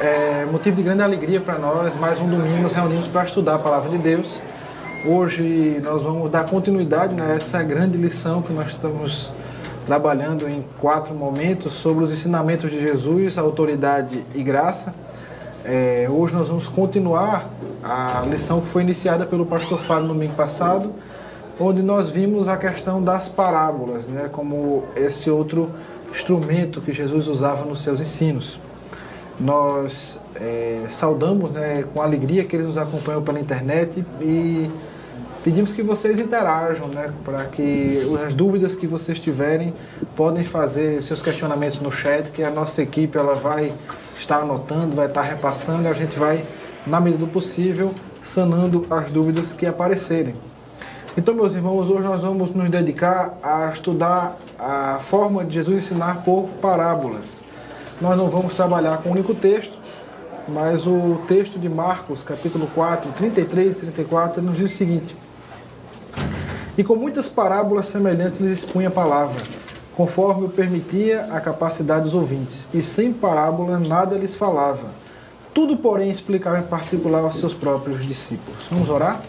É motivo de grande alegria para nós. Mais um domingo nos reunimos para estudar a Palavra de Deus. Hoje nós vamos dar continuidade nessa grande lição que nós estamos trabalhando em 4 momentos sobre os ensinamentos de Jesus, autoridade e graça. Hoje nós vamos continuar a lição que foi iniciada pelo pastor Fábio no domingo passado, onde nós vimos a questão das parábolas, né, como esse outro instrumento que Jesus usava nos seus ensinos. Nós saudamos, né, com alegria que eles nos acompanham pela internet e pedimos que vocês interajam, né, para que as dúvidas que vocês tiverem podem fazer seus questionamentos no chat, que a nossa equipe ela vai estar anotando, vai estar repassando e a gente vai, na medida do possível, sanando as dúvidas que aparecerem. Então, meus irmãos, hoje nós vamos nos dedicar a estudar a forma de Jesus ensinar por parábolas. Nós não vamos trabalhar com um único texto, mas o texto de Marcos, capítulo 4, 33 e 34, nos diz o seguinte: E com muitas parábolas semelhantes lhes expunha a palavra, conforme o permitia a capacidade dos ouvintes, e sem parábola nada lhes falava. Tudo, porém, explicava em particular aos seus próprios discípulos. Vamos orar?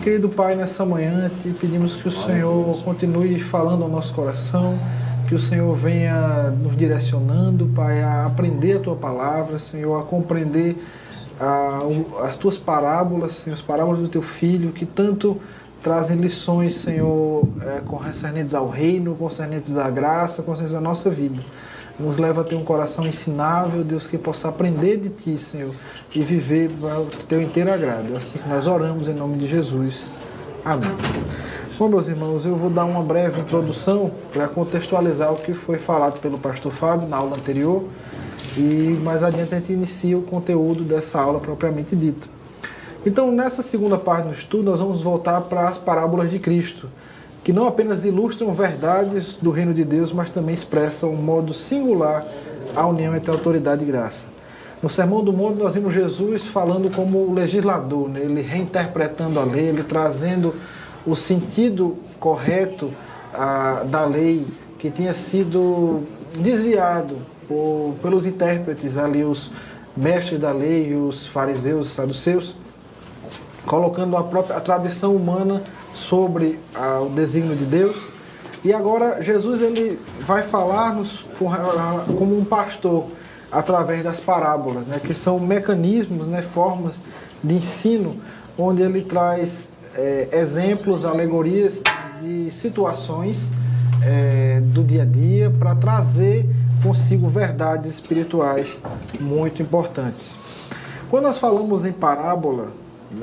Querido Pai, nessa manhã te pedimos que o Senhor continue falando ao nosso coração, que o Senhor venha nos direcionando, Pai, a aprender a Tua palavra, Senhor, a compreender as Tuas parábolas, Senhor, as parábolas do Teu Filho, que tanto trazem lições, Senhor, concernentes ao reino, concernentes à graça, concernentes à nossa vida. Nos leva a ter um coração ensinável, Deus, que possa aprender de Ti, Senhor, e viver para o Teu inteiro agrado. É assim que nós oramos em nome de Jesus. Amém. Bom, meus irmãos, eu vou dar uma breve introdução para contextualizar o que foi falado pelo pastor Fábio na aula anterior e mais adiante a gente inicia o conteúdo dessa aula propriamente dita. Então, nessa segunda parte do estudo, nós vamos voltar para as parábolas de Cristo, que não apenas ilustram verdades do reino de Deus, mas também expressam um modo singular a união entre autoridade e graça. No Sermão do Monte, nós vimos Jesus falando como legislador, né? Ele reinterpretando a lei, ele trazendo o sentido correto da lei que tinha sido desviado pelos intérpretes ali, os mestres da lei, os fariseus, os saduceus, colocando a tradição humana sobre o desígnio de Deus. E agora Jesus ele vai falar-nos como um pastor através das parábolas, né, que são mecanismos, né, formas de ensino, onde ele traz exemplos, alegorias de situações do dia a dia para trazer consigo verdades espirituais muito importantes. Quando nós falamos em parábola,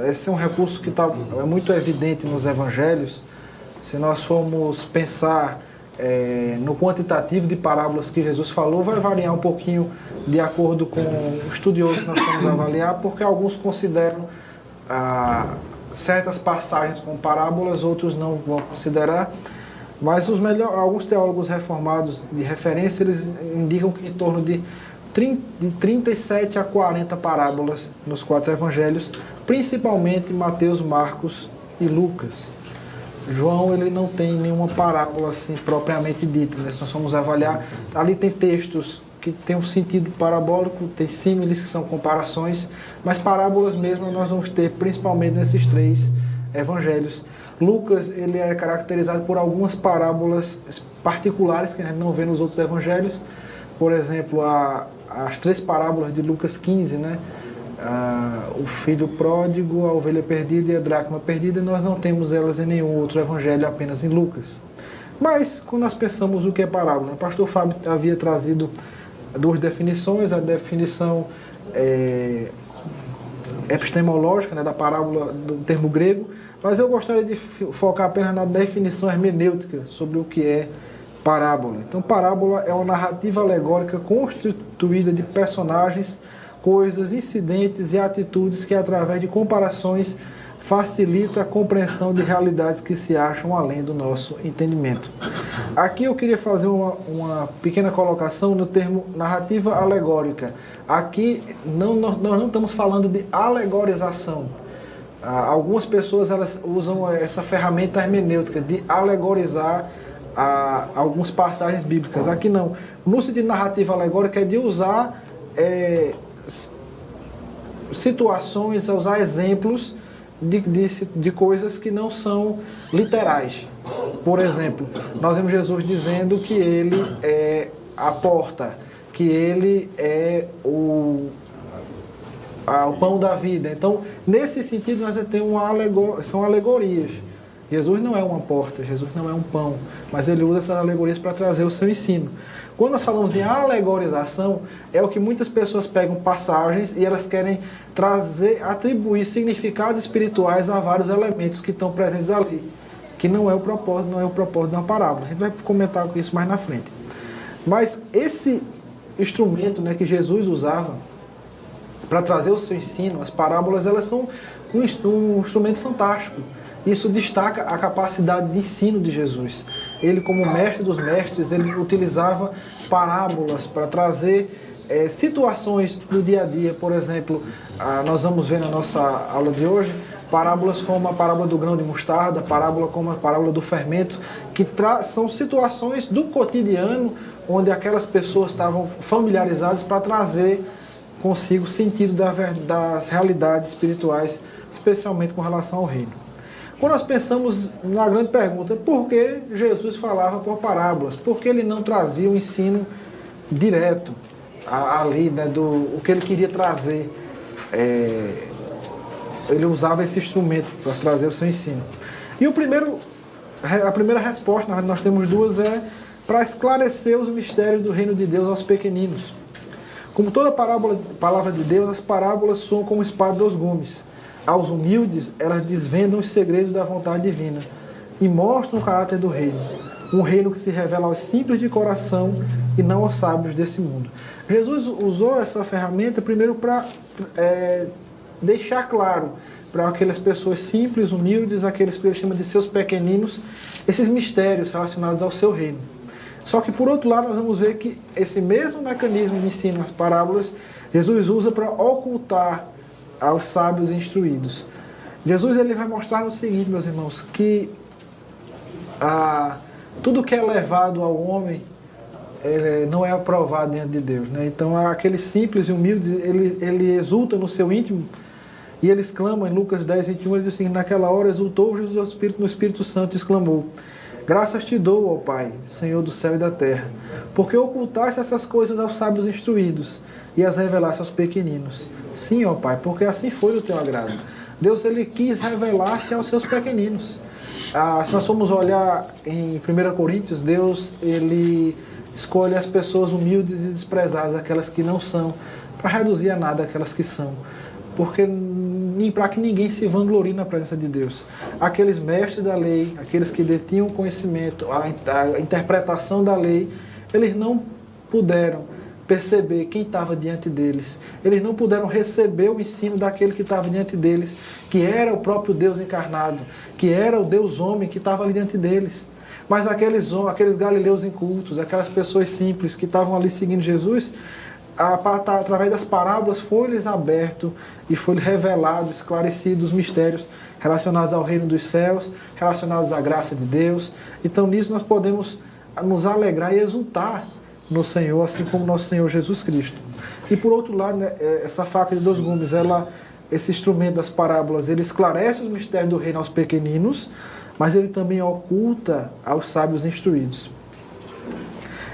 esse é um recurso que é muito evidente nos evangelhos. Se nós formos pensar no quantitativo de parábolas que Jesus falou, vai variar um pouquinho de acordo com o estudioso que nós vamos avaliar, porque alguns consideram certas passagens como parábolas, outros não vão considerar. Mas alguns teólogos reformados de referência, eles indicam que em torno de 37 a 40 parábolas nos 4 evangelhos, principalmente Mateus, Marcos e Lucas. João ele não tem nenhuma parábola assim propriamente dita, né? Se nós formos avaliar, ali tem textos que têm um sentido parabólico, tem símiles que são comparações, mas parábolas mesmo nós vamos ter principalmente nesses 3 evangelhos. Lucas ele é caracterizado por algumas parábolas particulares que a gente não vê nos outros evangelhos. Por exemplo, as 3 parábolas de Lucas 15, né? O filho pródigo, a ovelha perdida e a dracma perdida, nós não temos elas em nenhum outro evangelho, apenas em Lucas. Mas, quando nós pensamos o que é parábola, o pastor Fábio havia trazido 2 definições, a definição epistemológica, né, da parábola do termo grego, mas eu gostaria de focar apenas na definição hermenêutica sobre o que é parábola. Então, parábola é uma narrativa alegórica constituída de personagens, coisas, incidentes e atitudes que, através de comparações, facilita a compreensão de realidades que se acham além do nosso entendimento. Aqui eu queria fazer uma pequena colocação no termo narrativa alegórica. Aqui nós não estamos falando de alegorização. Algumas pessoas elas usam essa ferramenta hermenêutica de alegorizar algumas passagens bíblicas. Aqui não. No sentido de narrativa alegórica é de usar situações, a usar exemplos de coisas que não são literais. Por exemplo, nós vemos Jesus dizendo que ele é a porta, que ele é o pão da vida. Então, nesse sentido, nós temos são alegorias. Jesus não é uma porta, Jesus não é um pão, mas ele usa essas alegorias para trazer o seu ensino. Quando nós falamos em alegorização, é o que muitas pessoas pegam passagens e elas querem atribuir significados espirituais a vários elementos que estão presentes ali, que não é o propósito de uma parábola. A gente vai comentar isso mais na frente. Mas esse instrumento, né, que Jesus usava para trazer o seu ensino, as parábolas, elas são um instrumento fantástico. Isso destaca a capacidade de ensino de Jesus. Ele, como mestre dos mestres, ele utilizava parábolas para trazer situações do dia a dia. Por exemplo, nós vamos ver na nossa aula de hoje parábolas como a parábola do grão de mostarda, parábola como a parábola do fermento, que são situações do cotidiano onde aquelas pessoas estavam familiarizadas para trazer consigo o sentido das realidades espirituais, especialmente com relação ao reino. Quando nós pensamos na grande pergunta, por que Jesus falava por parábolas? Por que ele não trazia o ensino direto ali, né, o que ele queria trazer? Ele usava esse instrumento para trazer o seu ensino. E a primeira resposta, nós temos duas, é para esclarecer os mistérios do reino de Deus aos pequeninos. Como toda palavra de Deus, as parábolas soam como espada de dois gumes. Aos humildes, elas desvendam os segredos da vontade divina e mostram o caráter do reino. Um reino que se revela aos simples de coração e não aos sábios desse mundo. Jesus usou essa ferramenta primeiro para deixar claro para aquelas pessoas simples, humildes, aqueles que ele chama de seus pequeninos, esses mistérios relacionados ao seu reino. Só que, por outro lado, nós vamos ver que esse mesmo mecanismo de ensino, as parábolas, Jesus usa para ocultar aos sábios instruídos. Jesus ele vai mostrar o seguinte, meus irmãos, que tudo que é levado ao homem não é aprovado diante de Deus, né? Então, aquele simples e humilde, ele exulta no seu íntimo e ele exclama em Lucas 10, 21, ele diz assim: naquela hora exultou Jesus no Espírito Santo e exclamou: graças te dou, ó Pai, Senhor do céu e da terra, porque ocultaste essas coisas aos sábios instruídos e as revelaste aos pequeninos. Sim, ó Pai, porque assim foi o teu agrado. Deus ele quis revelar-se aos seus pequeninos. Se nós formos olhar em 1 Coríntios, Deus ele escolhe as pessoas humildes e desprezadas, aquelas que não são, para reduzir a nada aquelas que são. Porque para que ninguém se vanglorie na presença de Deus. Aqueles mestres da lei, aqueles que detinham o conhecimento, a interpretação da lei, eles não puderam perceber quem estava diante deles. Eles não puderam receber o ensino daquele que estava diante deles, que era o próprio Deus encarnado, que era o Deus homem que estava ali diante deles. Mas aqueles galileus incultos, aquelas pessoas simples que estavam ali seguindo Jesus, através das parábolas foi-lhes aberto e foi revelado, esclarecido os mistérios relacionados ao reino dos céus, relacionados à graça de Deus. Então nisso nós podemos nos alegrar e exultar no Senhor, assim como nosso Senhor Jesus Cristo. E por outro lado, né, essa faca de dois gumes, esse instrumento das parábolas, ele esclarece os mistérios do reino aos pequeninos, mas ele também oculta aos sábios instruídos.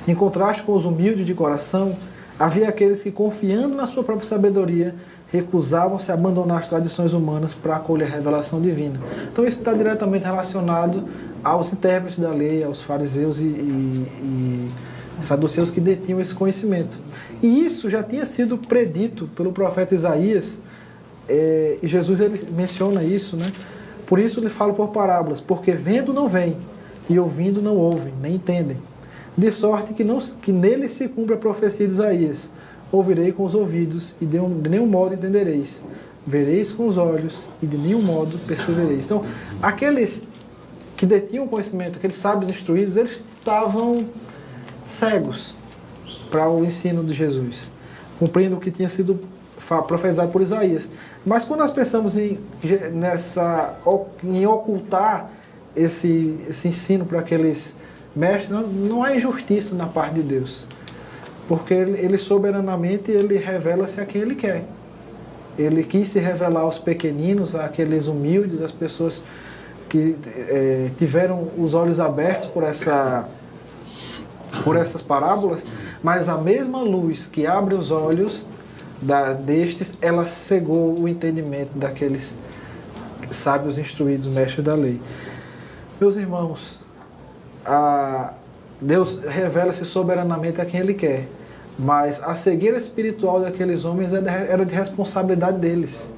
Em contraste com os humildes de coração, havia aqueles que, confiando na sua própria sabedoria, recusavam-se a abandonar as tradições humanas para acolher a revelação divina. Então isso está diretamente relacionado aos intérpretes da lei, aos fariseus e saduceus que detinham esse conhecimento. E isso já tinha sido predito pelo profeta Isaías, e Jesus ele menciona isso, né? Por isso ele fala por parábolas, porque vendo não veem, e ouvindo não ouvem, nem entendem. De sorte que nele se cumpre a profecia de Isaías: ouvirei com os ouvidos e de nenhum modo entendereis, vereis com os olhos e de nenhum modo percebereis. Então, aqueles que detinham o conhecimento, aqueles sábios instruídos, eles estavam cegos para o ensino de Jesus, cumprindo o que tinha sido profetizado por Isaías. Mas quando nós pensamos em ocultar esse ensino para aqueles mestres, não há injustiça na parte de Deus. Porque ele soberanamente ele revela-se a quem ele quer. Ele quis se revelar aos pequeninos, àqueles humildes, às pessoas que tiveram os olhos abertos por essas parábolas, mas a mesma luz que abre os olhos destes, ela cegou o entendimento daqueles sábios instruídos, mestres da lei. Meus irmãos, Deus revela-se soberanamente a quem Ele quer, mas a cegueira espiritual daqueles homens era de responsabilidade deles.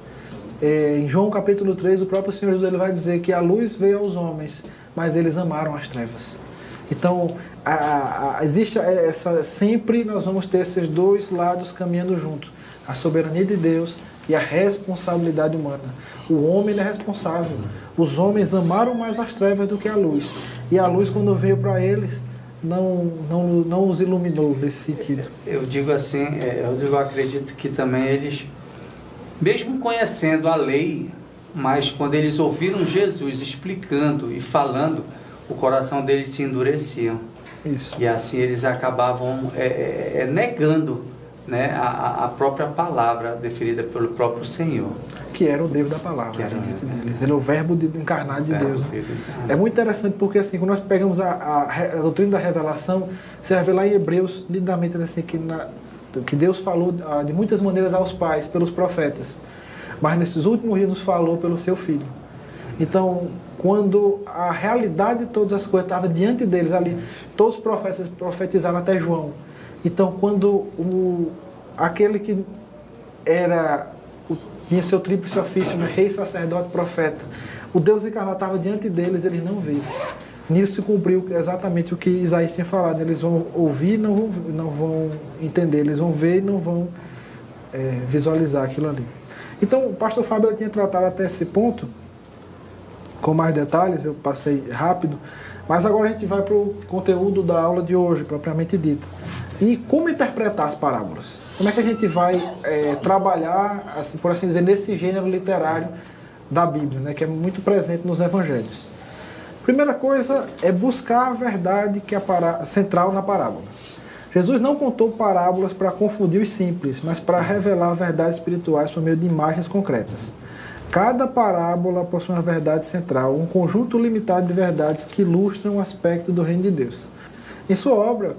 Em João capítulo 3, o próprio Senhor Jesus ele vai dizer que a luz veio aos homens, mas eles amaram as trevas. Então, existe sempre nós vamos ter esses dois lados caminhando juntos. A soberania de Deus e a responsabilidade humana. O homem ele é responsável. Os homens amaram mais as trevas do que a luz. E a luz, quando veio para eles, não os iluminou nesse sentido. Eu digo assim, eu acredito que também eles, mesmo conhecendo a lei, mas quando eles ouviram Jesus explicando e falando, o coração deles se endureciam. Isso. E assim eles acabavam negando, né, a própria palavra deferida pelo próprio Senhor. Que era o Deus da palavra. Que era dentro deles. Ele é o verbo encarnado de Deus. Né? É muito interessante porque assim, quando nós pegamos a doutrina da revelação, você vai ver lá em Hebreus, nitidamente assim, que Deus falou de muitas maneiras aos pais, pelos profetas. Mas nesses últimos dias nos falou pelo seu Filho. Então, quando a realidade de todas as coisas estava diante deles ali, todos os profetas profetizaram até João. Então, quando aquele que tinha seu tríplice ofício, né, rei, sacerdote, profeta, o Deus encarnado estava diante deles, eles não viram. Nisso se cumpriu exatamente o que Isaías tinha falado. Eles vão ouvir e não vão entender. Eles vão ver e não vão visualizar aquilo ali. Então, o pastor Fábio tinha tratado até esse ponto, com mais detalhes, eu passei rápido, mas agora a gente vai para o conteúdo da aula de hoje, propriamente dita. E como interpretar as parábolas? Como é que a gente vai trabalhar, assim, por assim dizer, nesse gênero literário da Bíblia, né, que é muito presente nos evangelhos? Primeira coisa é buscar a verdade que é central na parábola. Jesus não contou parábolas para confundir os simples, mas para revelar verdades espirituais por meio de imagens concretas. Cada parábola possui uma verdade central, um conjunto limitado de verdades que ilustram um aspecto do reino de Deus. Em sua obra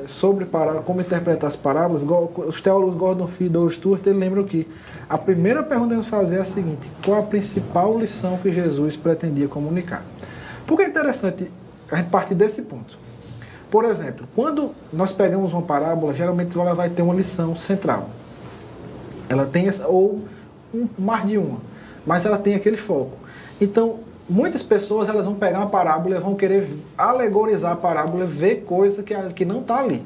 sobre como interpretar as parábolas, os teólogos Gordon Fee e Douglas Stuart lembram que a primeira pergunta que devemos fazer é a seguinte: qual a principal lição que Jesus pretendia comunicar? Porque é interessante a gente partir desse ponto. Por exemplo, quando nós pegamos uma parábola, geralmente ela vai ter uma lição central. Ela tem mais de uma, mas ela tem aquele foco. Então, muitas pessoas elas vão pegar uma parábola e vão querer alegorizar a parábola, ver coisa que não está ali.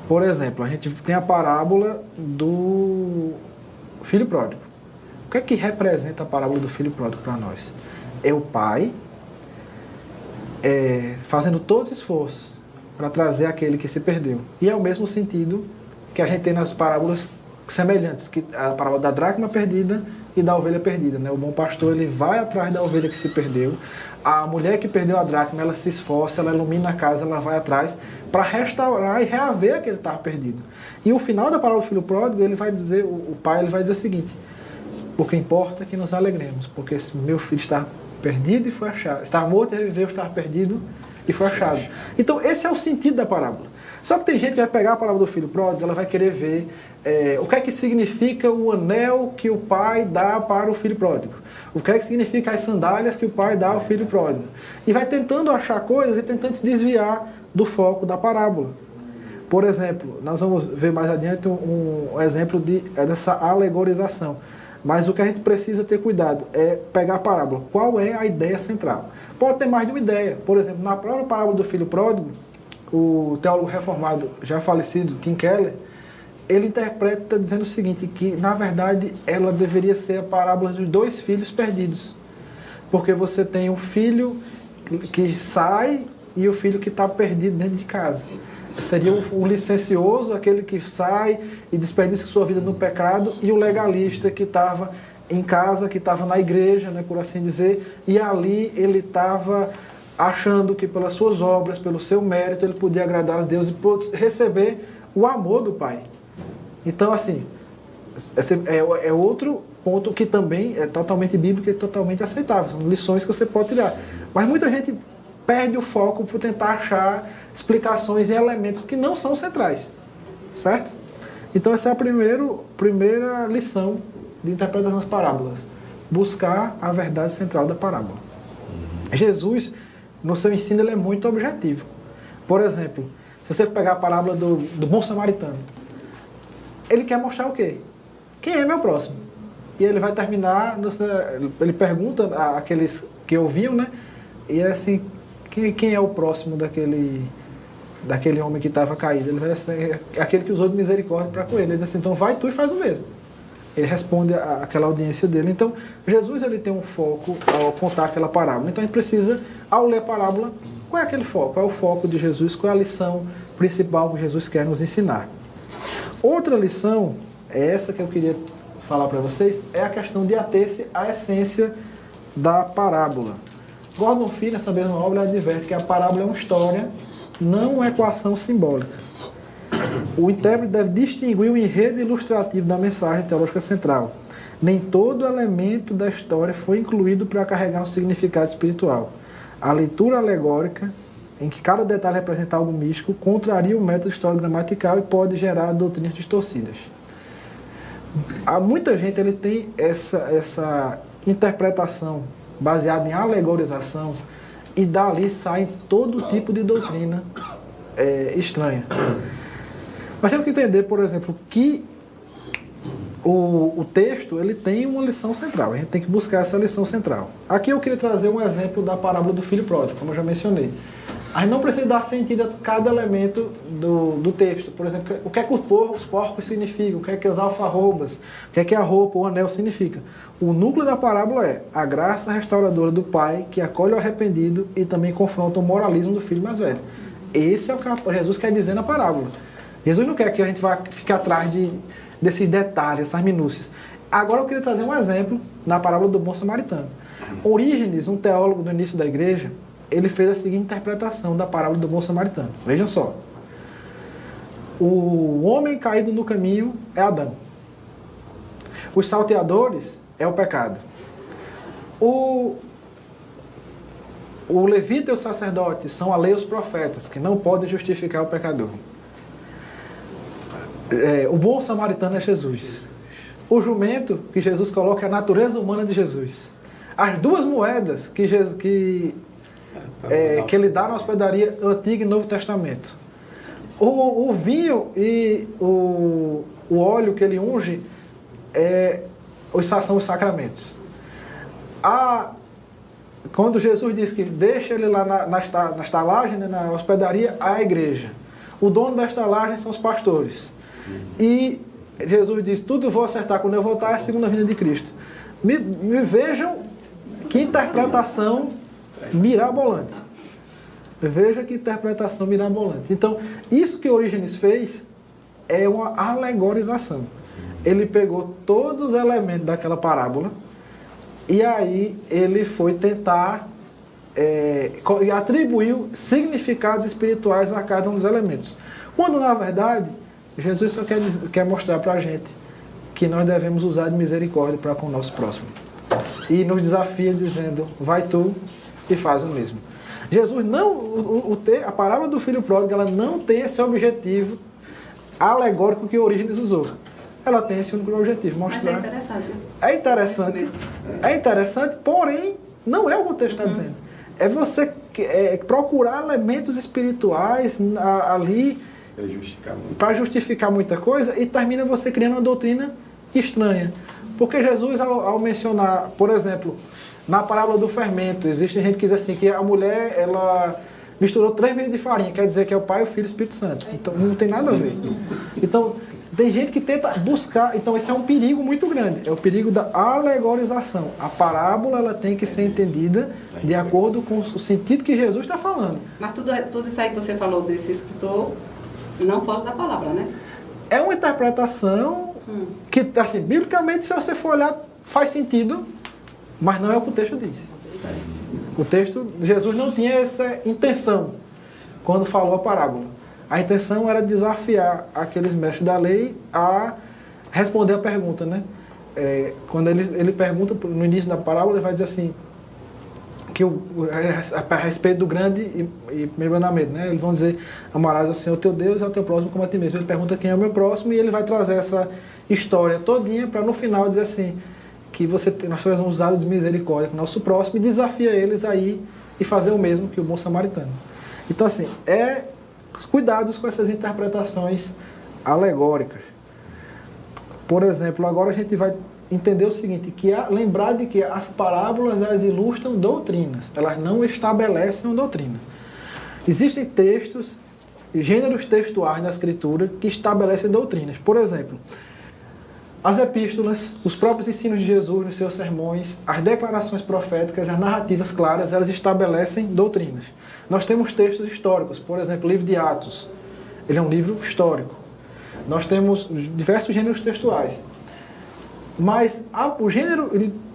Por exemplo, a gente tem a parábola do filho pródigo. O que é que representa a parábola do filho pródigo para nós? É o pai fazendo todos os esforços para trazer aquele que se perdeu. E é o mesmo sentido que a gente tem nas parábolas semelhantes, que a parábola da dracma perdida e da ovelha perdida, né? O bom pastor ele vai atrás da ovelha que se perdeu. A mulher que perdeu a dracma, ela se esforça, ela ilumina a casa, ela vai atrás para restaurar e reaver aquele que estava perdido. E o final da parábola do filho pródigo, ele vai dizer, o pai ele vai dizer o seguinte: o que importa é que nos alegremos, porque esse meu filho está perdido e foi achado, estava morto e reviveu, estava perdido e foi achado. Então esse é o sentido da parábola. Só que tem gente que vai pegar a parábola do filho pródigo, ela vai querer ver o que é que significa o anel que o pai dá para o filho pródigo. O que é que significa as sandálias que o pai dá ao filho pródigo. E vai tentando achar coisas e tentando se desviar do foco da parábola. Por exemplo, nós vamos ver mais adiante um exemplo dessa alegorização. Mas o que a gente precisa ter cuidado é pegar a parábola. Qual é a ideia central? Pode ter mais de uma ideia. Por exemplo, na própria parábola do filho pródigo, o teólogo reformado já falecido, Tim Keller, ele interpreta dizendo o seguinte, que na verdade ela deveria ser a parábola dos dois filhos perdidos. Porque você tem um filho que sai e o filho que está perdido dentro de casa. Seria o licencioso, aquele que sai e desperdiça sua vida no pecado, e o legalista que estava em casa, que estava na igreja, né, por assim dizer, e ali ele estava achando que pelas suas obras, pelo seu mérito, ele podia agradar a Deus e receber o amor do Pai. Então, assim, é outro ponto que também é totalmente bíblico e totalmente aceitável. São lições que você pode tirar. Mas muita gente perde o foco por tentar achar explicações e elementos que não são centrais. Certo? Então, essa é a primeira lição de interpretação das parábolas. Buscar a verdade central da parábola. Jesus, no seu ensino, ele é muito objetivo. Por exemplo, se você pegar a parábola do bom samaritano, ele quer mostrar o quê? Quem é meu próximo? E ele vai terminar, ele pergunta àqueles que ouviam, né? E é assim, quem é o próximo daquele homem que estava caído? Ele vai ser aquele que usou de misericórdia para com ele. Ele diz assim, então vai tu e faz o mesmo. Ele responde àquela audiência dele. Então, Jesus ele tem um foco ao contar aquela parábola. Então, a gente precisa, ao ler a parábola, qual é aquele foco? Qual é o foco de Jesus? Qual é a lição principal que Jesus quer nos ensinar? Outra lição, é essa que eu queria falar para vocês, é a questão de ater-se à essência da parábola. Gordon Fee, nessa mesma obra, adverte que a parábola é uma história, não uma equação simbólica. O intérprete deve distinguir o enredo ilustrativo da mensagem teológica central. Nem todo elemento da história foi incluído para carregar um significado espiritual. A leitura alegórica, em que cada detalhe representa algo místico, contraria o método histórico-gramatical e pode gerar doutrinas distorcidas. Há muita gente ele tem essa interpretação baseada em alegorização e dali sai todo tipo de doutrina estranha. Nós temos que entender, por exemplo, que o texto ele tem uma lição central. A gente tem que buscar essa lição central. Aqui eu queria trazer um exemplo da parábola do filho pródigo, como eu já mencionei. A gente não precisa dar sentido a cada elemento do texto. Por exemplo, o que é que os porcos significam, o que é que as alfarrobas, o que é a roupa, o anel significa. O núcleo da parábola é a graça restauradora do pai que acolhe o arrependido e também confronta o moralismo do filho mais velho. Esse é o que Jesus quer dizer na parábola. Jesus não quer que a gente vá ficar atrás desses detalhes, essas minúcias. Agora eu queria trazer um exemplo na parábola do bom samaritano. Orígenes, um teólogo do início da igreja, ele fez a seguinte interpretação da parábola do bom samaritano. Vejam só. O homem caído no caminho é Adão. Os salteadores é o pecado. O levita e o sacerdote são a lei e os profetas, que não podem justificar o pecador. O bom samaritano é Jesus. O jumento que Jesus coloca é a natureza humana de Jesus. As duas moedas que ele dá na hospedaria Antigo e Novo Testamento. O vinho e o óleo que ele unge são os sacramentos. Quando Jesus diz que deixa ele lá na estalagem, né, na hospedaria, a igreja. O dono da estalagem são os pastores. E Jesus diz, tudo vou acertar quando eu voltar, é a segunda vinda de Cristo. Me vejam que interpretação mirabolante. Veja que interpretação mirabolante. Então, isso que Orígenes fez é uma alegorização. Ele pegou todos os elementos daquela parábola e aí ele foi tentar e atribuiu significados espirituais a cada um dos elementos. Quando, na verdade, Jesus só quer mostrar para a gente que nós devemos usar de misericórdia para com o nosso próximo. E nos desafia dizendo, vai tu e faz o mesmo. Jesus não, a parábola do filho pródigo, ela não tem esse objetivo alegórico que Orígenes usou. Ela tem esse único objetivo, mostrar. Mas é interessante, porém, não é o que o texto está dizendo. É você procurar elementos espirituais ali para justificar muita coisa e termina você criando uma doutrina estranha. Porque Jesus, ao mencionar, por exemplo, na parábola do fermento, existe gente que diz assim, que a mulher, ela misturou 3 vezes de farinha, quer dizer que é o Pai, o Filho e o Espírito Santo. Então, não tem nada a ver. Então, tem gente que tenta buscar, então esse é um perigo muito grande, é o perigo da alegorização. A parábola, ela tem que ser entendida de acordo com o sentido que Jesus está falando. Mas tudo isso aí que você falou desse escritor, não foge da palavra, né? É uma interpretação que, assim, biblicamente, se você for olhar, faz sentido, mas não é o que o texto diz. O texto, Jesus não tinha essa intenção quando falou a parábola. A intenção era desafiar aqueles mestres da lei a responder a pergunta, né? Quando ele pergunta, no início da parábola, ele vai dizer assim, a respeito do grande e primeiro mandamento, né? Eles vão dizer, amarás ao Senhor teu Deus e ao teu próximo como a ti mesmo. Ele pergunta quem é o meu próximo e ele vai trazer essa história todinha para no final dizer assim, que nós precisamos usar de misericórdia com o nosso próximo e desafia eles aí e fazer o mesmo que o bom samaritano. Então assim, cuidados com essas interpretações alegóricas. Por exemplo, agora a gente vai entender o seguinte, lembrar de que as parábolas, elas ilustram doutrinas, elas não estabelecem uma doutrina. Existem textos, gêneros textuais na Escritura que estabelecem doutrinas. Por exemplo, as epístolas, os próprios ensinos de Jesus nos seus sermões, as declarações proféticas, as narrativas claras, elas estabelecem doutrinas. Nós temos textos históricos, por exemplo, o livro de Atos, ele é um livro histórico. Nós temos diversos gêneros textuais. Mas o gênero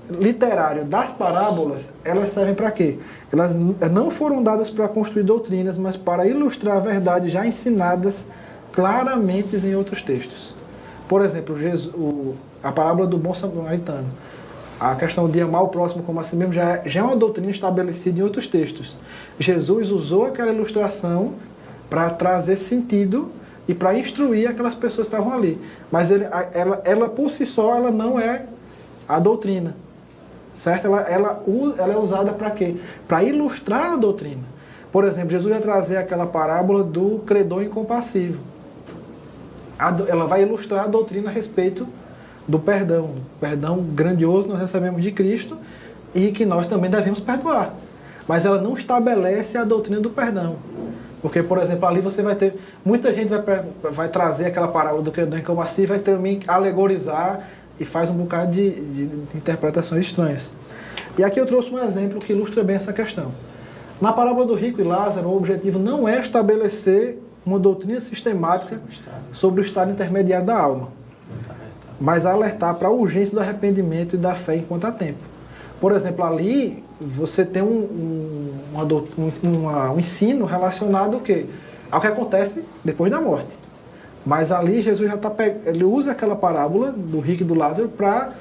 literário das parábolas, elas servem para quê? Elas não foram dadas para construir doutrinas, mas para ilustrar verdades já ensinadas claramente em outros textos. Por exemplo, a parábola do bom samaritano. A questão de amar o próximo como a si mesmo já é uma doutrina estabelecida em outros textos. Jesus usou aquela ilustração para trazer sentido e para instruir aquelas pessoas que estavam ali. Mas ela por si só, ela não é a doutrina. Certo? Ela é usada para quê? Para ilustrar a doutrina. Por exemplo, Jesus vai trazer aquela parábola do credor incompassivo. Ela vai ilustrar a doutrina a respeito do perdão. O perdão grandioso nós recebemos de Cristo e que nós também devemos perdoar. Mas ela não estabelece a doutrina do perdão. Porque, por exemplo, ali você vai ter... Muita gente vai trazer aquela parábola do credor incompassivo e vai também alegorizar e faz um bocado de interpretações estranhas. E aqui eu trouxe um exemplo que ilustra bem essa questão. Na parábola do rico e Lázaro, o objetivo não é estabelecer uma doutrina sistemática sobre o estado intermediário da alma, mas alertar para a urgência do arrependimento e da fé enquanto há tempo. Por exemplo, ali você tem um ensino relacionado ao que acontece depois da morte. Mas ali Jesus ele usa aquela parábola do rico e do Lázaro para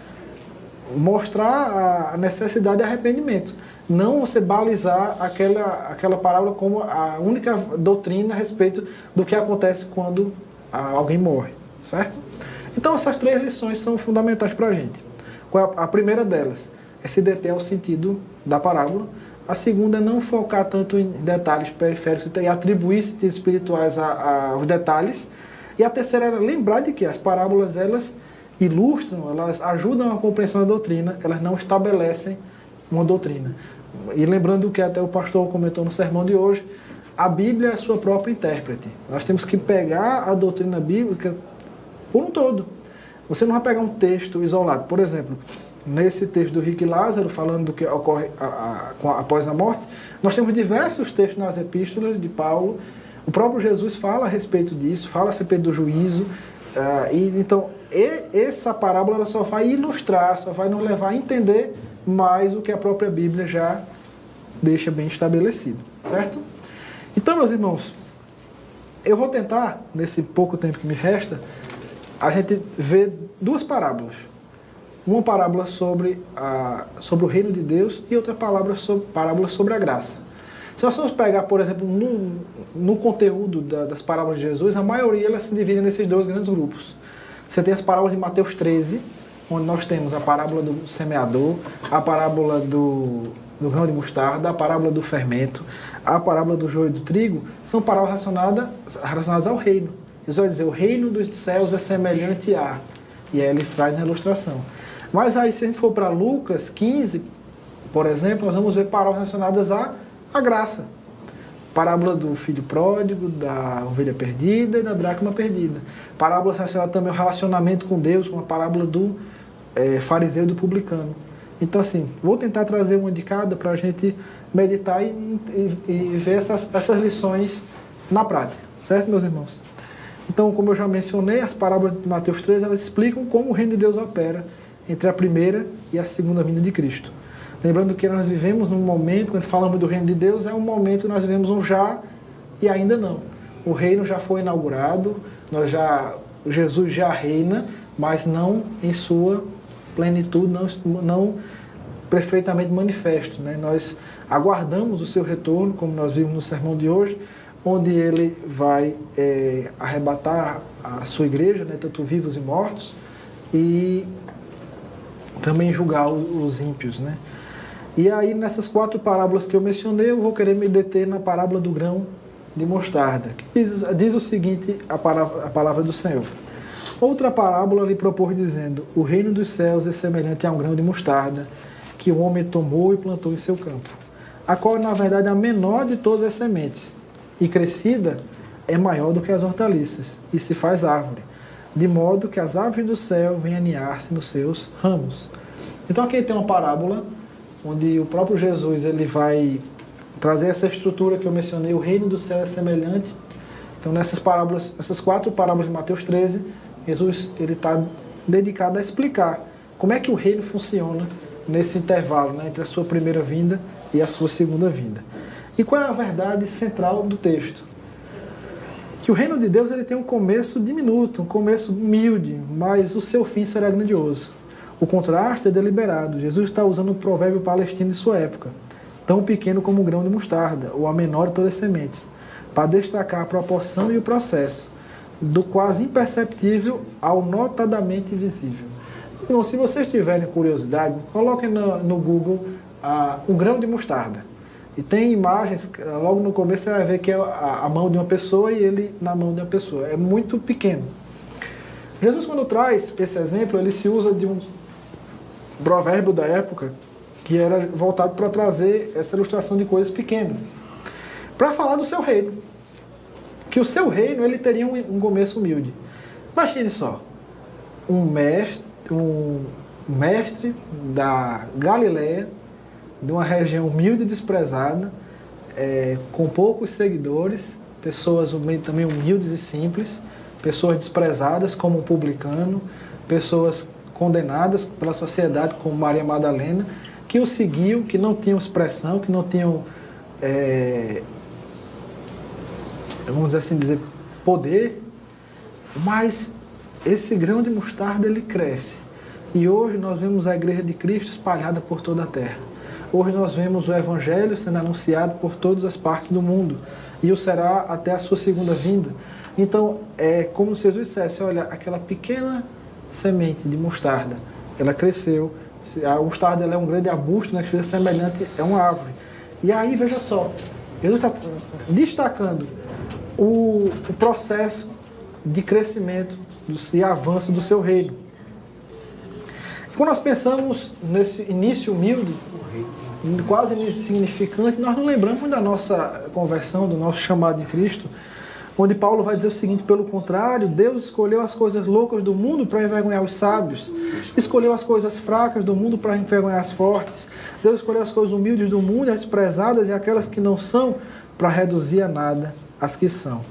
mostrar a necessidade de arrependimento. Não você balizar aquela parábola como a única doutrina a respeito do que acontece quando alguém morre. Certo? Então essas 3 lições são fundamentais para a gente. A primeira delas é se deter ao sentido da parábola. A segunda é não focar tanto em detalhes periféricos e atribuir sentidos espirituais aos detalhes. E a terceira é lembrar de que as parábolas, elas ilustram, elas ajudam a compreensão da doutrina, elas não estabelecem uma doutrina. E lembrando que até o pastor comentou no sermão de hoje, a Bíblia é a sua própria intérprete. Nós temos que pegar a doutrina bíblica por um todo. Você não vai pegar um texto isolado. Por exemplo, nesse texto do rico e Lázaro, falando do que ocorre após a morte, nós temos diversos textos nas epístolas de Paulo. O próprio Jesus fala a respeito disso, fala a respeito do juízo. Então, essa parábola ela só vai ilustrar, só vai nos levar a entender mais o que a própria Bíblia já deixa bem estabelecido. Certo? Então, meus irmãos, eu vou tentar, nesse pouco tempo que me resta, a gente ver 2 parábolas. Uma parábola sobre o reino de Deus e outra parábola sobre a graça. Se nós formos pegar, por exemplo, no conteúdo das parábolas de Jesus, a maioria elas se divide nesses 2 grandes grupos. Você tem as parábolas de Mateus 13, onde nós temos a parábola do semeador, a parábola do grão de mostarda, a parábola do fermento, a parábola do joio e do trigo, são parábolas relacionadas ao reino. Jesus vai dizer, o reino dos céus é semelhante a... E aí ele traz uma ilustração. Mas aí, se a gente for para Lucas 15, por exemplo, nós vamos ver parábolas relacionadas à graça. Parábola do filho pródigo, da ovelha perdida e da dracma perdida. Parábolas relacionadas também ao relacionamento com Deus, como a parábola do fariseu e do publicano. Então, assim, vou tentar trazer uma de cada para a gente meditar e ver essas lições na prática. Certo, meus irmãos? Então, como eu já mencionei, as parábolas de Mateus 13, elas explicam como o reino de Deus opera entre a primeira e a segunda vinda de Cristo. Lembrando que nós vivemos num momento, quando falamos do reino de Deus, é um momento que nós vivemos um já e ainda não. o reino já foi inaugurado, Jesus já reina, mas não em sua plenitude, não perfeitamente manifesto, né? Nós aguardamos o seu retorno, como nós vimos no sermão de hoje, onde ele vai arrebatar a sua igreja, né, tanto vivos e mortos, e também julgar os ímpios, né? E aí, nessas 4 parábolas que eu mencionei, eu vou querer me deter na parábola do grão de mostarda, que diz o seguinte, a palavra do Senhor. Outra parábola lhe propôs dizendo: o reino dos céus é semelhante a um grão de mostarda, que o homem tomou e plantou em seu campo, a qual, na verdade, é a menor de todas as sementes, e crescida é maior do que as hortaliças, e se faz árvore, de modo que as aves do céu vêm aninhar-se nos seus ramos. Então aqui tem uma parábola, onde o próprio Jesus ele vai trazer essa estrutura que eu mencionei, o reino do céu é semelhante. Então nessas parábolas, essas 4 parábolas de Mateus 13, Jesus está dedicado a explicar como é que o reino funciona nesse intervalo, né, entre a sua primeira vinda e a sua segunda vinda. E qual é a verdade central do texto? Que o reino de Deus ele tem um começo diminuto, um começo humilde, mas o seu fim será grandioso. O contraste é deliberado. Jesus está usando um provérbio palestino de sua época, tão pequeno como o grão de mostarda, ou a menor de todas as sementes, para destacar a proporção e o processo, do quase imperceptível ao notadamente visível. Então, se vocês tiverem curiosidade, coloquem no Google um grão de mostarda. E tem imagens, logo no começo você vai ver que é a mão de uma pessoa e ele na mão de uma pessoa. É muito pequeno. Jesus, quando traz esse exemplo, ele se usa de um provérbio da época que era voltado para trazer essa ilustração de coisas pequenas, para falar do seu reino. Que o seu reino ele teria um começo humilde. Imagine só, um mestre da Galileia, de uma região humilde e desprezada, com poucos seguidores, pessoas também humildes e simples, pessoas desprezadas como um publicano, pessoas condenadas pela sociedade como Maria Madalena, que o seguiam, que não tinham expressão, que não tinham, vamos assim dizer, poder, mas esse grão de mostarda ele cresce. E hoje nós vemos a Igreja de Cristo espalhada por toda a terra. Hoje nós vemos o Evangelho sendo anunciado por todas as partes do mundo. E o será até a sua segunda vinda. Então, é como se Jesus dissesse, olha, aquela pequena semente de mostarda, ela cresceu. A mostarda ela é um grande arbusto, né, que é semelhante a uma árvore. E aí, veja só, Jesus está destacando o processo de crescimento e avanço do seu reino. Quando nós pensamos nesse início humilde, quase insignificante, nós não lembramos da nossa conversão, do nosso chamado em Cristo, onde Paulo vai dizer o seguinte: pelo contrário, Deus escolheu as coisas loucas do mundo para envergonhar os sábios, escolheu as coisas fracas do mundo para envergonhar as fortes, Deus escolheu as coisas humildes do mundo, as desprezadas e aquelas que não são, para reduzir a nada as que são,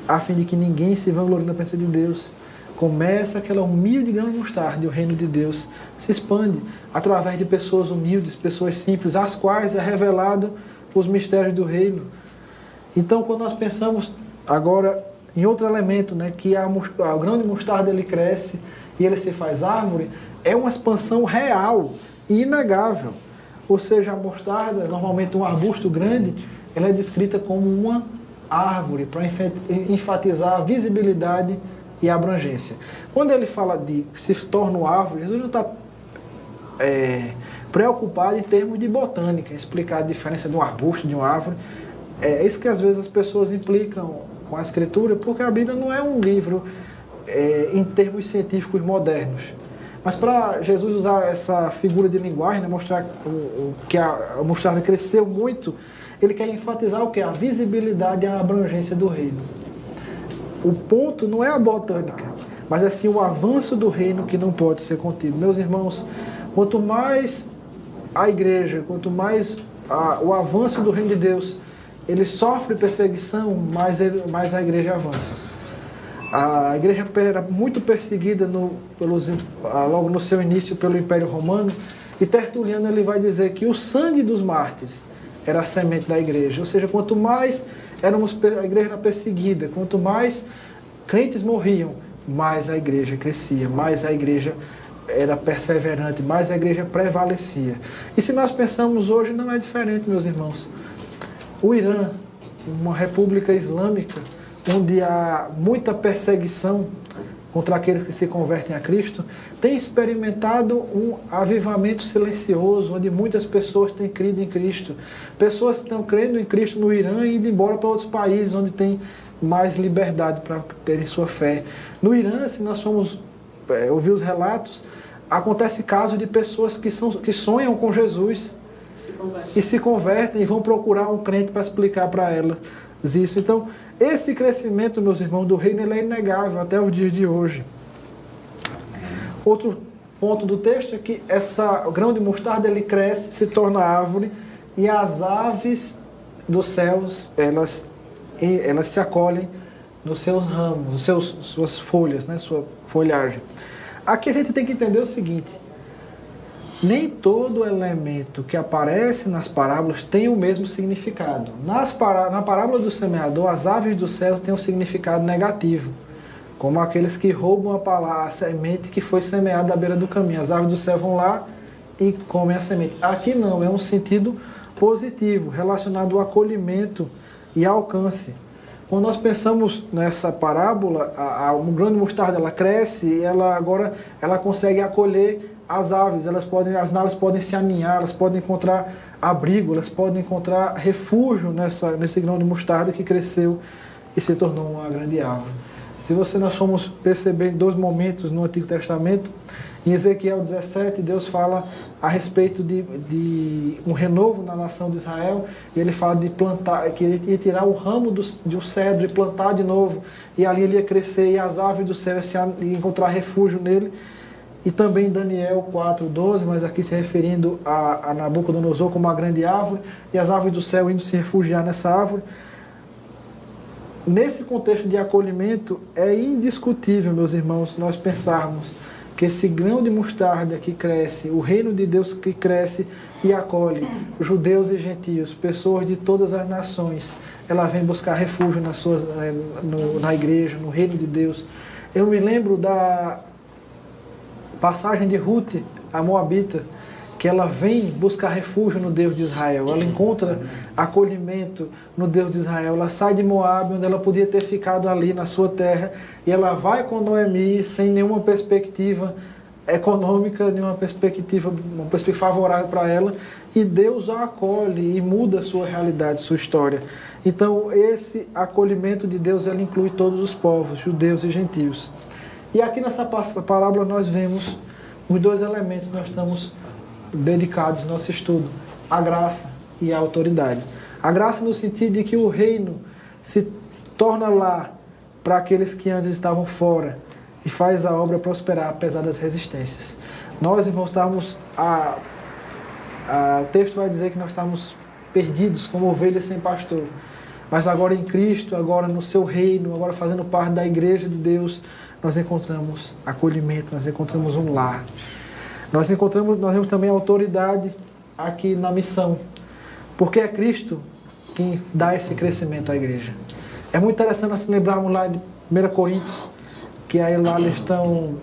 a fim de que ninguém se vanglorie na presença de Deus. Começa aquela humilde grão de mostarda e o reino de Deus se expande através de pessoas humildes, pessoas simples, às quais é revelado os mistérios do reino. Então, quando nós pensamos agora em outro elemento, né, que o grão de mostarda ele cresce e ele se faz árvore, é uma expansão real e inegável. Ou seja, a mostarda, normalmente um arbusto grande, ela é descrita como uma árvore, para enfatizar a visibilidade e a abrangência. Quando ele fala de que se torna uma árvore, Jesus não está preocupado em termos de botânica, em explicar a diferença de um arbusto, de uma árvore. É isso que às vezes as pessoas implicam com a Escritura, porque a Bíblia não é um livro em termos científicos modernos. Mas para Jesus usar essa figura de linguagem, né, mostrar que a mostarda cresceu muito, ele quer enfatizar o que? A visibilidade e a abrangência do reino. O ponto não é a botânica, mas é sim o avanço do reino que não pode ser contido. Meus irmãos, quanto mais a igreja, quanto mais o avanço do reino de Deus, ele sofre perseguição, mais a igreja avança. A igreja era muito perseguida logo no seu início pelo Império Romano, e Tertuliano ele vai dizer que o sangue dos mártires era a semente da igreja. Ou seja, quanto mais a igreja era perseguida. Quanto mais crentes morriam, mais a igreja crescia, mais a igreja era perseverante, mais a igreja prevalecia. E se nós pensamos hoje, não é diferente, meus irmãos. O Irã, uma república islâmica, onde há muita perseguição contra aqueles que se convertem a Cristo, tem experimentado um avivamento silencioso, onde muitas pessoas têm crido em Cristo. Pessoas que estão crendo em Cristo no Irã e indo embora para outros países, onde tem mais liberdade para terem sua fé. No Irã, se nós formos ouvir os relatos, acontece casos de pessoas que sonham com Jesus e se convertem e vão procurar um crente para explicar para elas isso. Então, esse crescimento, meus irmãos, do reino, ele é inegável até os dias de hoje. Outro ponto do texto é que o grão de mostarda, ele cresce, se torna árvore, e as aves dos céus, elas se acolhem nos seus ramos, suas folhas, né, sua folhagem. Aqui a gente tem que entender o seguinte: nem todo elemento que aparece nas parábolas tem o mesmo significado. Na parábola do semeador, as aves do céu têm um significado negativo, como aqueles que roubam a semente que foi semeada à beira do caminho. As aves do céu vão lá e comem a semente. Aqui não, é um sentido positivo, relacionado ao acolhimento e alcance. Quando nós pensamos nessa parábola, o grão de mostarda, ela cresce e ela consegue acolher as aves. As aves podem se aninhar, elas podem encontrar abrigo, elas podem encontrar refúgio nesse grão de mostarda que cresceu e se tornou uma grande árvore. Se nós formos perceber em 2 momentos no Antigo Testamento, em Ezequiel 17, Deus fala a respeito de um renovo na nação de Israel, e ele fala de plantar, que ele ia tirar o ramo de um cedro e plantar de novo, e ali ele ia crescer, e as aves do céu iam encontrar refúgio nele. E também em Daniel 4:12, mas aqui se referindo a Nabucodonosor como uma grande árvore, e as aves do céu indo se refugiar nessa árvore. Nesse contexto de acolhimento, é indiscutível, meus irmãos, nós pensarmos que esse grão de mostarda que cresce, o reino de Deus que cresce e acolhe judeus e gentios, pessoas de todas as nações, ela vem buscar refúgio na igreja, no reino de Deus. Eu me lembro da passagem de Ruth, a Moabita, que ela vem buscar refúgio no Deus de Israel. Ela encontra acolhimento no Deus de Israel. Ela sai de Moabe, onde ela podia ter ficado ali na sua terra, e ela vai com Noemi sem nenhuma perspectiva econômica, nenhuma perspectiva favorável para ela, e Deus a acolhe e muda a sua realidade, sua história. Então, esse acolhimento de Deus, ele inclui todos os povos, judeus e gentios. E aqui nessa parábola nós vemos os 2 elementos que nós estamos dedicados no nosso estudo: a graça e a autoridade. A graça no sentido de que o reino se torna lá para aqueles que antes estavam fora e faz a obra prosperar apesar das resistências. Nós, irmãos, estamos... O texto vai dizer que nós estamos perdidos como ovelhas sem pastor. Mas agora em Cristo, agora no seu reino, agora fazendo parte da igreja de Deus, nós encontramos acolhimento, nós encontramos um lar. Nós vemos também autoridade aqui na missão, porque é Cristo quem dá esse crescimento à igreja. É muito interessante nós lembrarmos lá de 1 Coríntios, que aí lá estão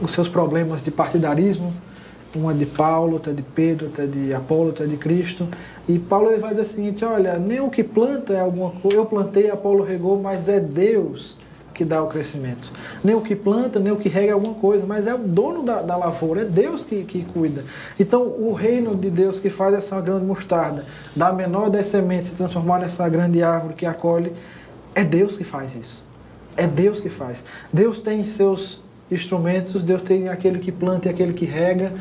os seus problemas de partidarismo, uma de Paulo, outra de Pedro, outra de Apolo, outra de Cristo. E Paulo ele vai dizer o seguinte: olha, nem o que planta é alguma coisa, eu plantei, Apolo regou, mas é Deus que dá o crescimento. Nem o que planta, nem o que rega é alguma coisa, mas é o dono da lavoura, é Deus que cuida. Então, o reino de Deus que faz essa grande mostarda, da menor das sementes, se transformar nessa grande árvore que acolhe, é Deus que faz isso. É Deus que faz. Deus tem seus instrumentos, Deus tem aquele que planta e aquele que rega,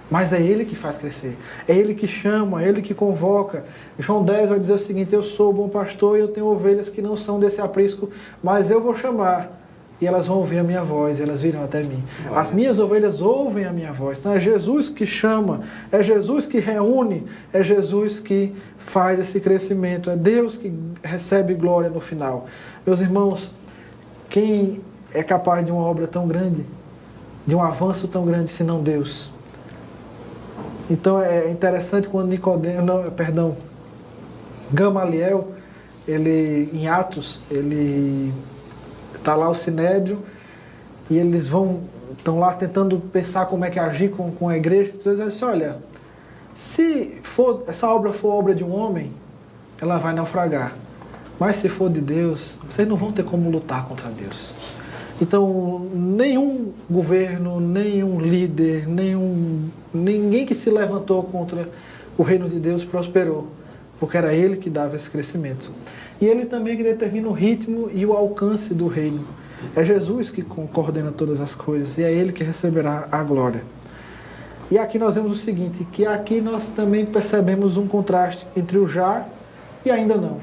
mas é Ele que faz crescer. É Ele que chama, é Ele que convoca. João 10 vai dizer o seguinte: eu sou o bom pastor e eu tenho ovelhas que não são desse aprisco, mas eu vou chamar e elas vão ouvir a minha voz, elas virão até mim. As minhas ovelhas ouvem a minha voz. Então é Jesus que chama, é Jesus que reúne, é Jesus que faz esse crescimento, é Deus que recebe glória no final. Meus irmãos, quem é capaz de uma obra tão grande, de um avanço tão grande, senão Deus? Então é interessante quando Gamaliel, em Atos, ele está lá o Sinédrio e eles estão lá tentando pensar como é que agir com a igreja. Então eles dizem assim, olha, se essa obra for obra de um homem, ela vai naufragar. Mas se for de Deus, vocês não vão ter como lutar contra Deus. Então, nenhum governo, nenhum líder, ninguém que se levantou contra o reino de Deus prosperou, porque era Ele que dava esse crescimento. E Ele também que determina o ritmo e o alcance do reino. É Jesus que coordena todas as coisas e é Ele que receberá a glória. E aqui nós vemos o seguinte, que aqui nós também percebemos um contraste entre o já e ainda não.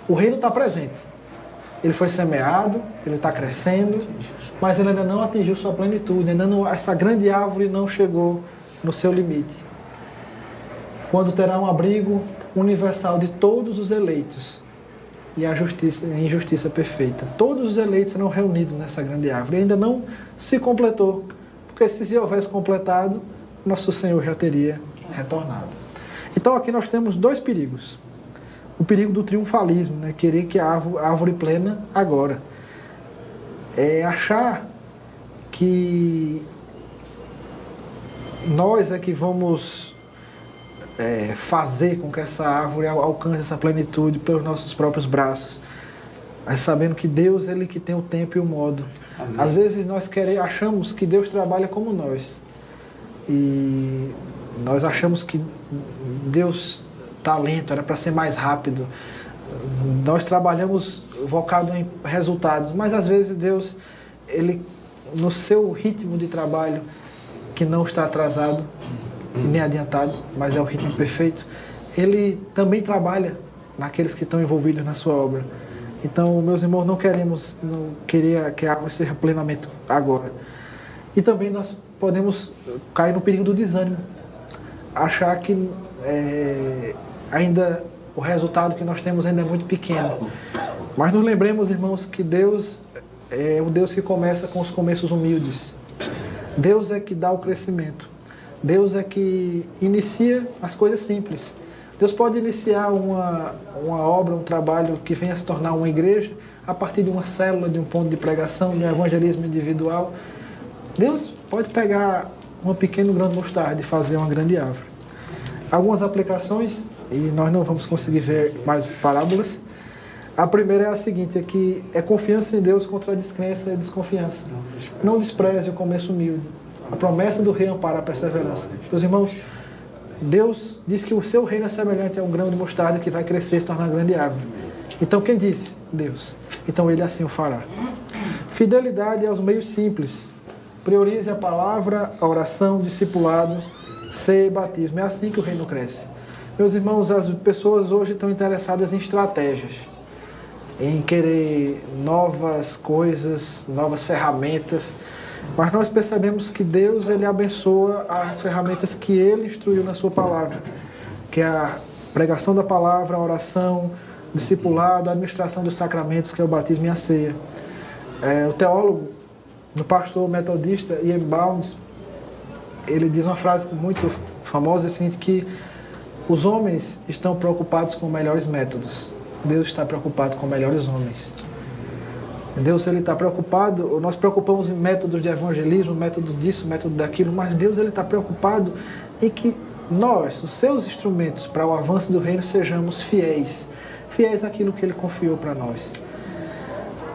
O reino está presente. Ele foi semeado, ele está crescendo, mas ele ainda não atingiu sua plenitude, essa grande árvore não chegou no seu limite. Quando terá um abrigo universal de todos os eleitos e a injustiça perfeita. Todos os eleitos serão reunidos nessa grande árvore. E ainda não se completou, porque se houvesse completado, nosso Senhor já teria retornado. Então aqui nós temos dois perigos. O perigo do triunfalismo, né? Querer que a árvore plena agora. É achar que nós é que vamos fazer com que essa árvore alcance essa plenitude pelos nossos próprios braços. Mas sabendo que Deus, Ele que tem o tempo e o modo. Amém. Às vezes nós achamos que Deus trabalha como nós. E nós achamos que Deus está lento, era para ser mais rápido. Nós trabalhamos focado em resultados, mas às vezes Deus, Ele, no seu ritmo de trabalho, que não está atrasado, nem adiantado, mas é o ritmo perfeito, Ele também trabalha naqueles que estão envolvidos na sua obra. Então, meus irmãos, não querer que a árvore seja plenamente agora. E também nós podemos cair no perigo do desânimo, achar que ainda o resultado que nós temos ainda é muito pequeno. Mas nos lembremos, irmãos, que Deus é o Deus que começa com os começos humildes. Deus é que dá o crescimento. Deus é que inicia as coisas simples. Deus pode iniciar uma obra, um trabalho que venha a se tornar uma igreja a partir de uma célula, de um ponto de pregação, de um evangelismo individual. Deus pode pegar um pequeno grão de mostarda e fazer uma grande árvore. Algumas aplicações, e nós não vamos conseguir ver mais parábolas. A primeira é a seguinte, é que é confiança em Deus contra a descrença e desconfiança. Não despreze o começo humilde. A promessa do rei ampara a perseverança. Meus irmãos, Deus diz que o seu reino é semelhante a um grão de mostarda que vai crescer e se tornar grande árvore. Então quem disse? Deus. Então Ele assim o fará. Fidelidade aos meios simples. Priorize a palavra, a oração, discipulado, ceia e batismo. É assim que o reino cresce. Meus irmãos, as pessoas hoje estão interessadas em estratégias, em querer novas coisas, novas ferramentas, mas nós percebemos que Deus, Ele abençoa as ferramentas que Ele instruiu na sua palavra, que é a pregação da palavra, a oração, o discipulado, a administração dos sacramentos, que é o batismo e a ceia. O teólogo, o pastor metodista Ian Bounds, ele diz uma frase muito famosa, assim, que os homens estão preocupados com melhores métodos. Deus está preocupado com melhores homens. Deus, Ele está preocupado, nós preocupamos em métodos de evangelismo, método disso, método daquilo, mas Deus, Ele está preocupado em que nós, os seus instrumentos para o avanço do reino, sejamos fiéis. Fiéis àquilo que Ele confiou para nós.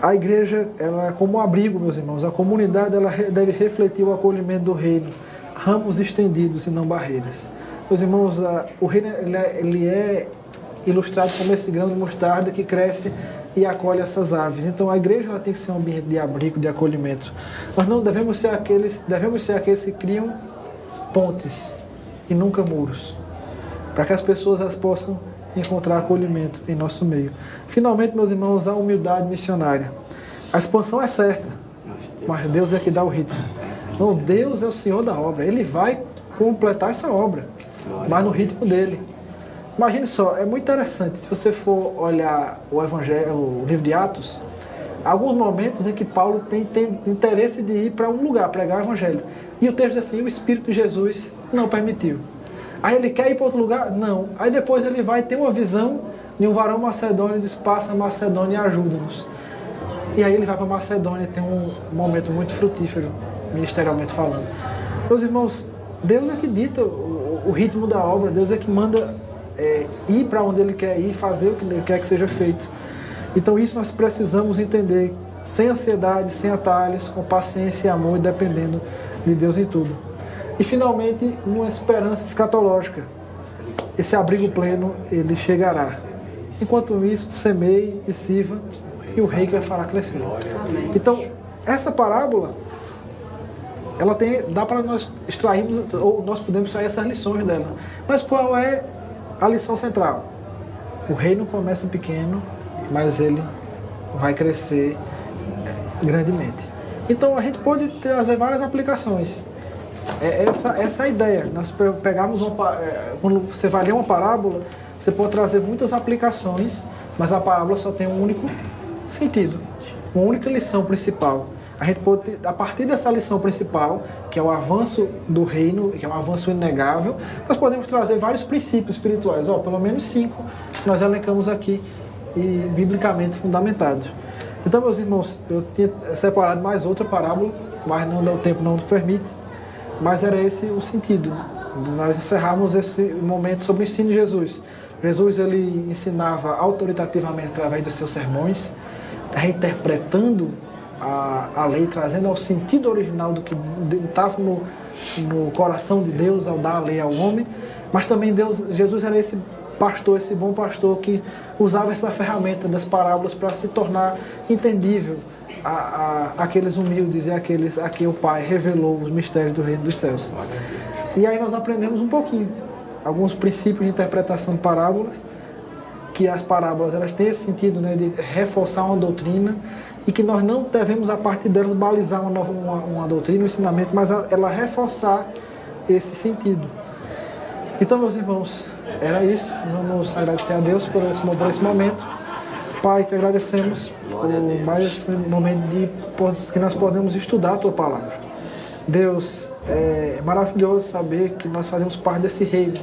A igreja, ela é como um abrigo, meus irmãos. A comunidade, ela deve refletir o acolhimento do reino. Ramos estendidos e não barreiras. Meus irmãos, o reino, ele é ilustrado como esse grão de mostarda que cresce e acolhe essas aves. Então a igreja, ela tem que ser um ambiente de abrigo, de acolhimento. Nós não devemos ser aqueles que criam pontes e nunca muros, para que as pessoas elas possam encontrar acolhimento em nosso meio. Finalmente, meus irmãos, a humildade missionária. A expansão é certa, mas Deus é que dá o ritmo. Não, Deus é o Senhor da obra. Ele vai completar essa obra, mas no ritmo dele. Imagine só, é muito interessante, se você for olhar o Evangelho, o livro de Atos, há alguns momentos em que Paulo tem interesse de ir para um lugar, pregar o Evangelho. E o texto diz assim, o Espírito de Jesus não permitiu. Aí ele quer ir para outro lugar? Não. Aí depois ele vai ter uma visão E um varão macedônio diz, passa a Macedônia e ajuda-nos. E aí ele vai para Macedônia e tem um momento muito frutífero, ministerialmente falando. Meus irmãos, Deus é que dita o ritmo da obra, Deus é que manda ir para onde Ele quer ir, fazer o que Ele quer que seja feito. Então isso nós precisamos entender, sem ansiedade, sem atalhos, com paciência e amor, dependendo de Deus em tudo. E finalmente, uma esperança escatológica. Esse abrigo pleno, ele chegará. Enquanto isso, semeie e sirva, e o rei que vai fará crescer. Então, essa parábola, ela dá para nós extrairmos, ou nós podemos extrair essas lições dela. Mas qual é a lição central? O reino começa pequeno, mas ele vai crescer grandemente. Então, a gente pode trazer várias aplicações. Essa é a ideia. Nós pegamos quando você vai ler uma parábola, você pode trazer muitas aplicações, mas a parábola só tem um único sentido, uma única lição principal. A gente pode, a partir dessa lição principal, que é o avanço do reino, que é um avanço inegável, nós podemos trazer vários princípios espirituais, pelo menos 5 que nós elencamos aqui e biblicamente fundamentados. Então, meus irmãos, eu tinha separado mais outra parábola, mas o tempo não nos permite, mas era esse o sentido. Nós encerramos esse momento sobre o ensino de Jesus. Jesus, ele ensinava autoritativamente através dos seus sermões, reinterpretando a lei, trazendo ao sentido original do que estava no coração de Deus ao dar a lei ao homem, mas também Jesus era esse pastor, esse bom pastor que usava essa ferramenta das parábolas para se tornar entendível aqueles humildes e aqueles a quem o Pai revelou os mistérios do reino dos céus. E aí nós aprendemos um pouquinho, alguns princípios de interpretação de parábolas, que as parábolas elas têm esse sentido, né, de reforçar uma doutrina, e que nós não devemos, a partir delas, balizar uma doutrina, um ensinamento, mas ela reforçar esse sentido. Então, meus irmãos, era isso. Vamos agradecer a Deus por esse momento. Pai, te agradecemos por mais esse momento que nós podemos estudar a Tua Palavra. Deus, é maravilhoso saber que nós fazemos parte desse reino,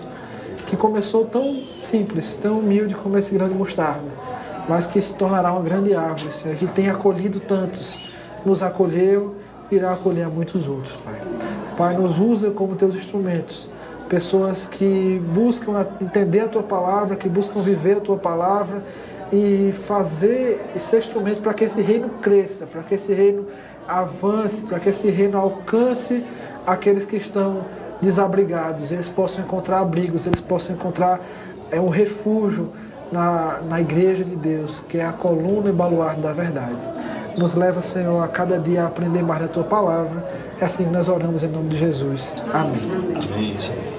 que começou tão simples, tão humilde como esse grão de mostarda, mas que se tornará uma grande árvore, Senhor, que tem acolhido tantos, nos acolheu e irá acolher a muitos outros, Pai. Pai, nos usa como Teus instrumentos, pessoas que buscam entender a Tua Palavra, que buscam viver a Tua Palavra e ser instrumentos para que esse reino cresça, para que esse reino avance, para que esse reino alcance aqueles que estão desabrigados, eles possam encontrar abrigos, eles possam encontrar um refúgio na igreja de Deus, que é a coluna e baluarte da verdade. Nos leva, Senhor, a cada dia a aprender mais da Tua Palavra. É assim que nós oramos em nome de Jesus. Amém. Amém.